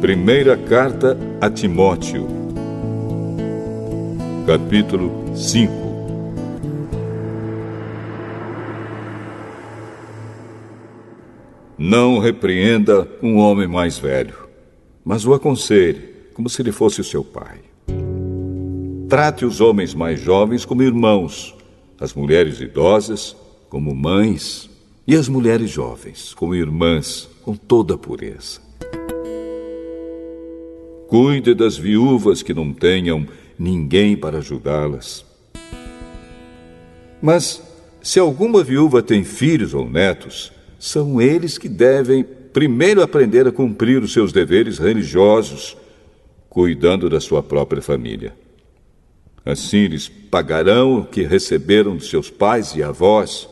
Primeira carta a Timóteo, capítulo 5. Não repreenda um homem mais velho, mas o aconselhe, como se ele fosse o seu pai. Trate os homens mais jovens como irmãos, as mulheres idosas como mães e as mulheres jovens como irmãs, com toda a pureza. Cuide das viúvas que não tenham ninguém para ajudá-las. Mas, se alguma viúva tem filhos ou netos, são eles que devem primeiro aprender a cumprir os seus deveres religiosos, cuidando da sua própria família. Assim eles pagarão o que receberam de seus pais e avós,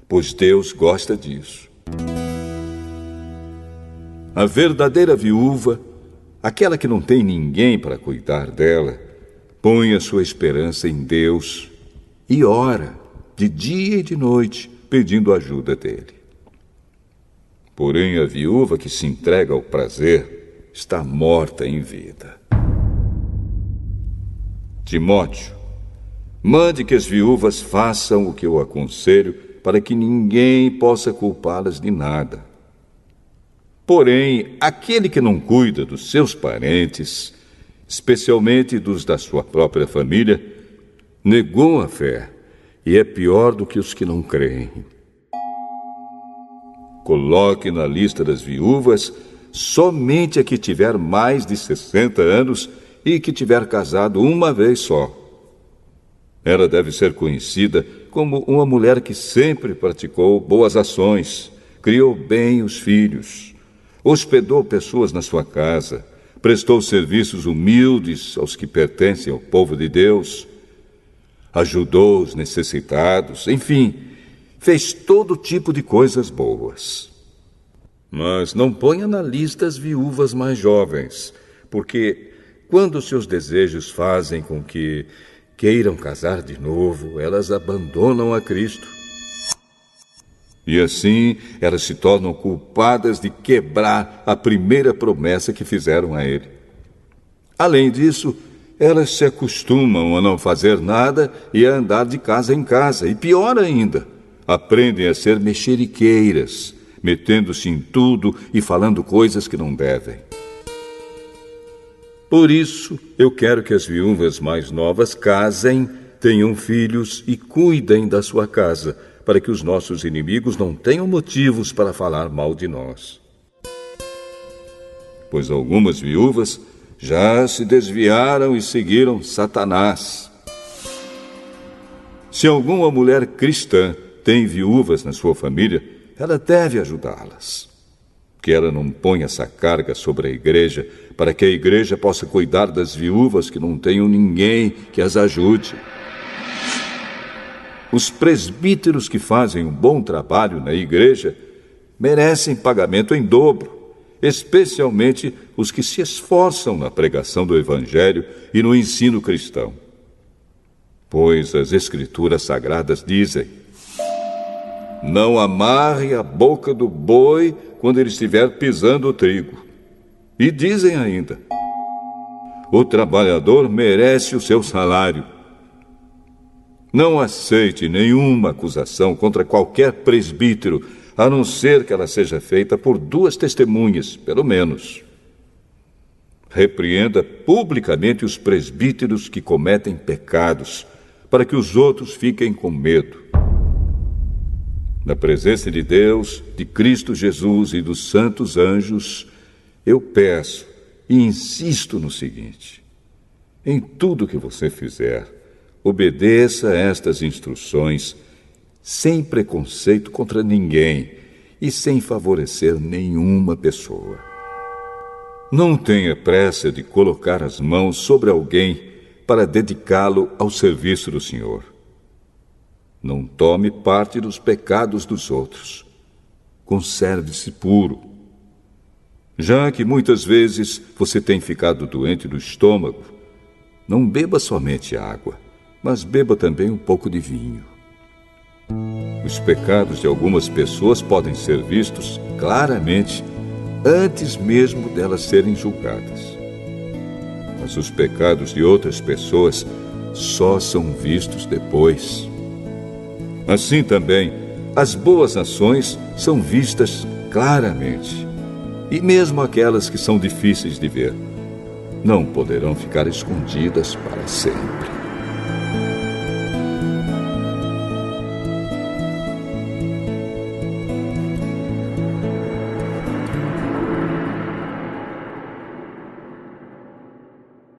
pois Deus gosta disso. A verdadeira viúva, aquela que não tem ninguém para cuidar dela, põe a sua esperança em Deus e ora de dia e de noite, pedindo ajuda dele. Porém, a viúva que se entrega ao prazer está morta em vida. Timóteo, mande que as viúvas façam o que eu aconselho, para que ninguém possa culpá-las de nada. Porém, aquele que não cuida dos seus parentes, especialmente dos da sua própria família, negou a fé e é pior do que os que não creem. Coloque na lista das viúvas somente a que tiver mais de 60 anos e que tiver casado uma vez só. Ela deve ser conhecida como uma mulher que sempre praticou boas ações, criou bem os filhos, hospedou pessoas na sua casa, prestou serviços humildes aos que pertencem ao povo de Deus, ajudou os necessitados, enfim, fez todo tipo de coisas boas. Mas não ponha na lista as viúvas mais jovens, porque quando seus desejos fazem com que queiram casar de novo, elas abandonam a Cristo. E assim, elas se tornam culpadas de quebrar a primeira promessa que fizeram a ele. Além disso, elas se acostumam a não fazer nada e a andar de casa em casa. E pior ainda, aprendem a ser mexeriqueiras, metendo-se em tudo e falando coisas que não devem. Por isso, eu quero que as viúvas mais novas casem, tenham filhos e cuidem da sua casa, para que os nossos inimigos não tenham motivos para falar mal de nós. Pois algumas viúvas já se desviaram e seguiram Satanás. Se alguma mulher cristã tem viúvas na sua família, ela deve ajudá-las. Que ela não ponha essa carga sobre a igreja, para que a igreja possa cuidar das viúvas que não tenham ninguém que as ajude. Os presbíteros que fazem um bom trabalho na igreja merecem pagamento em dobro, especialmente os que se esforçam na pregação do Evangelho e no ensino cristão. Pois as Escrituras Sagradas dizem: não amarre a boca do boi quando ele estiver pisando o trigo. E dizem ainda: o trabalhador merece o seu salário. Não aceite nenhuma acusação contra qualquer presbítero, a não ser que ela seja feita por 2 testemunhas, pelo menos. Repreenda publicamente os presbíteros que cometem pecados, para que os outros fiquem com medo. Na presença de Deus, de Cristo Jesus e dos santos anjos, eu peço e insisto no seguinte: em tudo que você fizer, obedeça a estas instruções, sem preconceito contra ninguém e sem favorecer nenhuma pessoa. Não tenha pressa de colocar as mãos sobre alguém para dedicá-lo ao serviço do Senhor. Não tome parte dos pecados dos outros. Conserve-se puro. Já que muitas vezes você tem ficado doente do estômago, não beba somente água, mas beba também um pouco de vinho. Os pecados de algumas pessoas podem ser vistos claramente antes mesmo delas serem julgadas. Mas os pecados de outras pessoas só são vistos depois. Assim também, as boas ações são vistas claramente. E mesmo aquelas que são difíceis de ver, não poderão ficar escondidas para sempre.